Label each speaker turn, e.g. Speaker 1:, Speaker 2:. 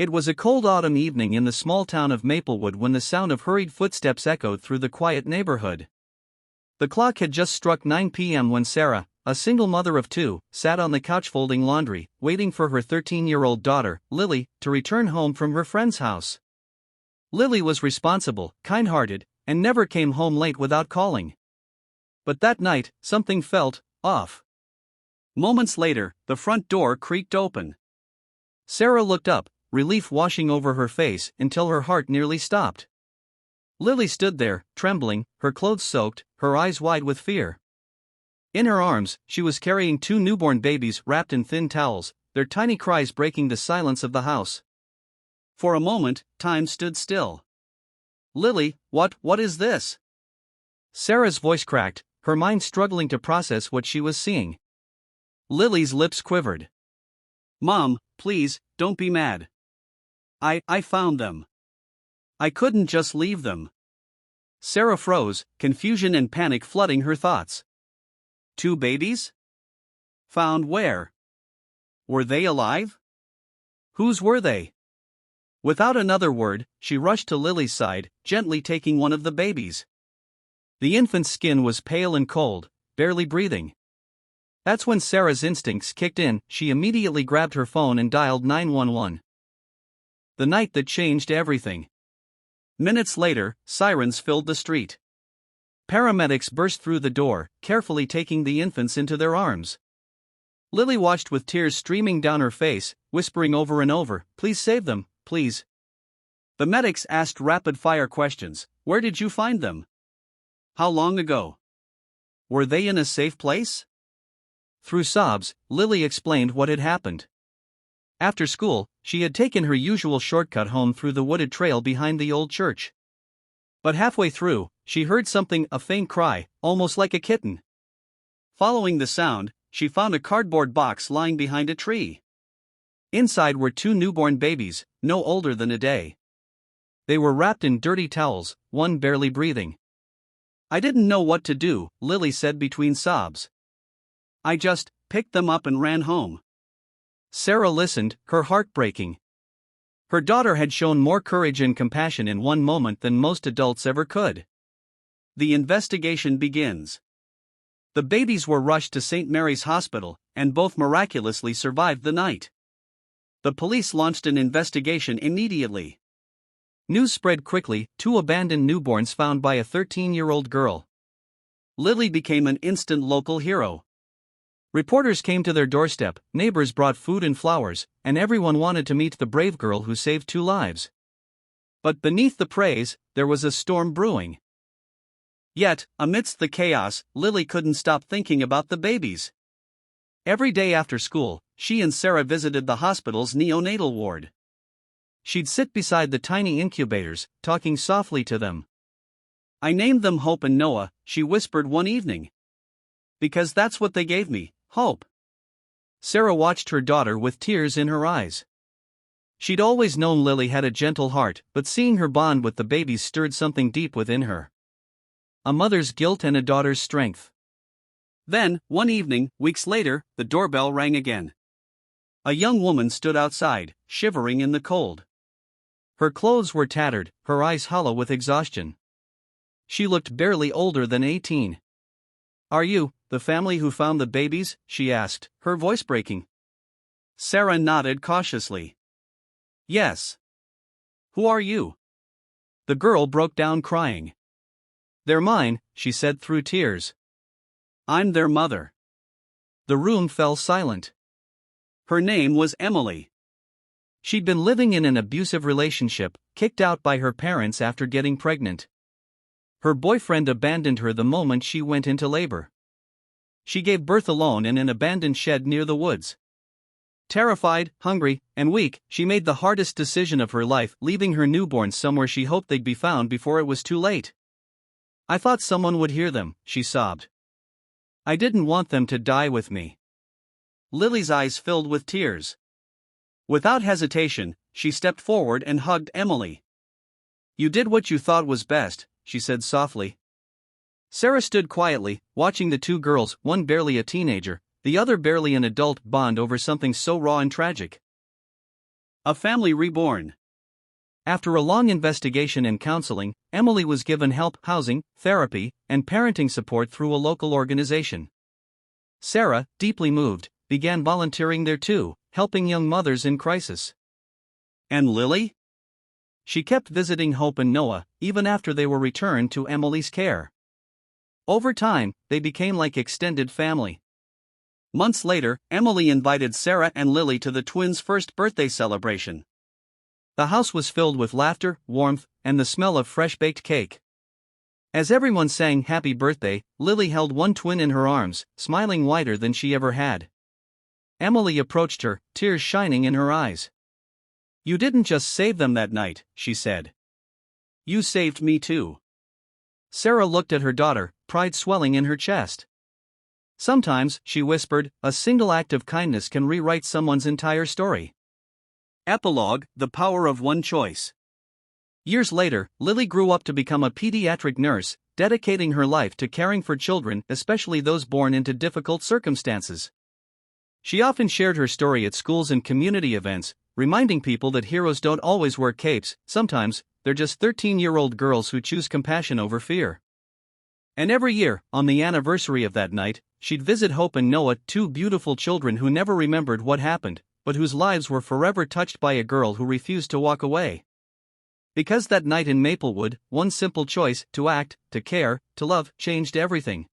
Speaker 1: It was a cold autumn evening in the small town of Maplewood when the sound of hurried footsteps echoed through the quiet neighborhood. The clock had just struck 9 p.m. when Sarah, a single mother of two, sat on the couch folding laundry, waiting for her 13-year-old daughter, Lily, to return home from her friend's house. Lily was responsible, kind-hearted, and never came home late without calling. But that night, something felt off. Moments later, the front door creaked open. Sarah looked up, relief washing over her face until her heart nearly stopped. Lily stood there, trembling, her clothes soaked, her eyes wide with fear. In her arms, she was carrying two newborn babies wrapped in thin towels, their tiny cries breaking the silence of the house. For a moment, time stood still. "Lily, what is this?" Sarah's voice cracked, her mind struggling to process what she was seeing. Lily's lips quivered. "Mom, please, don't be mad. I found them. I couldn't just leave them." Sarah froze, confusion and panic flooding her thoughts. Two babies? Found where? Were they alive? Whose were they? Without another word, she rushed to Lily's side, gently taking one of the babies. The infant's skin was pale and cold, barely breathing. That's when Sarah's instincts kicked in. She immediately grabbed her phone and dialed 911. The night that changed everything. Minutes later, sirens filled the street. Paramedics burst through the door, carefully taking the infants into their arms. Lily watched with tears streaming down her face, whispering over and over, "Please save them, please." The medics asked rapid-fire questions. "Where did you find them? How long ago? Were they in a safe place?" Through sobs, Lily explained what had happened. After school, she had taken her usual shortcut home through the wooded trail behind the old church. But halfway through, she heard something, a faint cry, almost like a kitten. Following the sound, she found a cardboard box lying behind a tree. Inside were two newborn babies, no older than a day. They were wrapped in dirty towels, one barely breathing. "I didn't know what to do," Lily said between sobs. "I just picked them up and ran home." Sarah listened, her heart breaking. Her daughter had shown more courage and compassion in one moment than most adults ever could. The investigation begins. The babies were rushed to St. Mary's Hospital, and both miraculously survived the night. The police launched an investigation immediately. News spread quickly, two abandoned newborns found by a 13-year-old girl. Lily became an instant local hero. Reporters came to their doorstep, neighbors brought food and flowers, and everyone wanted to meet the brave girl who saved two lives. But beneath the praise, there was a storm brewing. Yet, amidst the chaos, Lily couldn't stop thinking about the babies. Every day after school, she and Sarah visited the hospital's neonatal ward. She'd sit beside the tiny incubators, talking softly to them. "I named them Hope and Noah," she whispered one evening. "Because that's what they gave me, hope." Sarah watched her daughter with tears in her eyes. She'd always known Lily had a gentle heart, but seeing her bond with the babies stirred something deep within her. A mother's guilt and a daughter's strength. Then, one evening, weeks later, the doorbell rang again. A young woman stood outside, shivering in the cold. Her clothes were tattered, her eyes hollow with exhaustion. She looked barely older than 18. "Are you the family who found the babies?" she asked, her voice breaking. Sarah nodded cautiously. "Yes." "Who are you?" The girl broke down crying. "They're mine," she said through tears. "I'm their mother." The room fell silent. Her name was Emily. She'd been living in an abusive relationship, kicked out by her parents after getting pregnant. Her boyfriend abandoned her the moment she went into labor. She gave birth alone in an abandoned shed near the woods. Terrified, hungry, and weak, she made the hardest decision of her life, leaving her newborns somewhere she hoped they'd be found before it was too late. "I thought someone would hear them," she sobbed. "I didn't want them to die with me." Lily's eyes filled with tears. Without hesitation, she stepped forward and hugged Emily. "You did what you thought was best," she said softly. Sarah stood quietly, watching the two girls, one barely a teenager, the other barely an adult, bond over something so raw and tragic. A family reborn. After a long investigation and counseling, Emily was given help, housing, therapy, and parenting support through a local organization. Sarah, deeply moved, began volunteering there too, helping young mothers in crisis. And Lily? She kept visiting Hope and Noah, even after they were returned to Emily's care. Over time, they became like extended family. Months later, Emily invited Sarah and Lily to the twins' first birthday celebration. The house was filled with laughter, warmth, and the smell of fresh-baked cake. As everyone sang happy birthday, Lily held one twin in her arms, smiling wider than she ever had. Emily approached her, tears shining in her eyes. "You didn't just save them that night," she said. "You saved me too." Sarah looked at her daughter, pride swelling in her chest. "Sometimes," she whispered, "a single act of kindness can rewrite someone's entire story." Epilogue: The power of one choice. Years later, Lily grew up to become a pediatric nurse, dedicating her life to caring for children, especially those born into difficult circumstances. She often shared her story at schools and community events, reminding people that heroes don't always wear capes. Sometimes, they're just 13-year-old girls who choose compassion over fear. And every year, on the anniversary of that night, she'd visit Hope and Noah, two beautiful children who never remembered what happened, but whose lives were forever touched by a girl who refused to walk away. Because that night in Maplewood, one simple choice, to act, to care, to love, changed everything.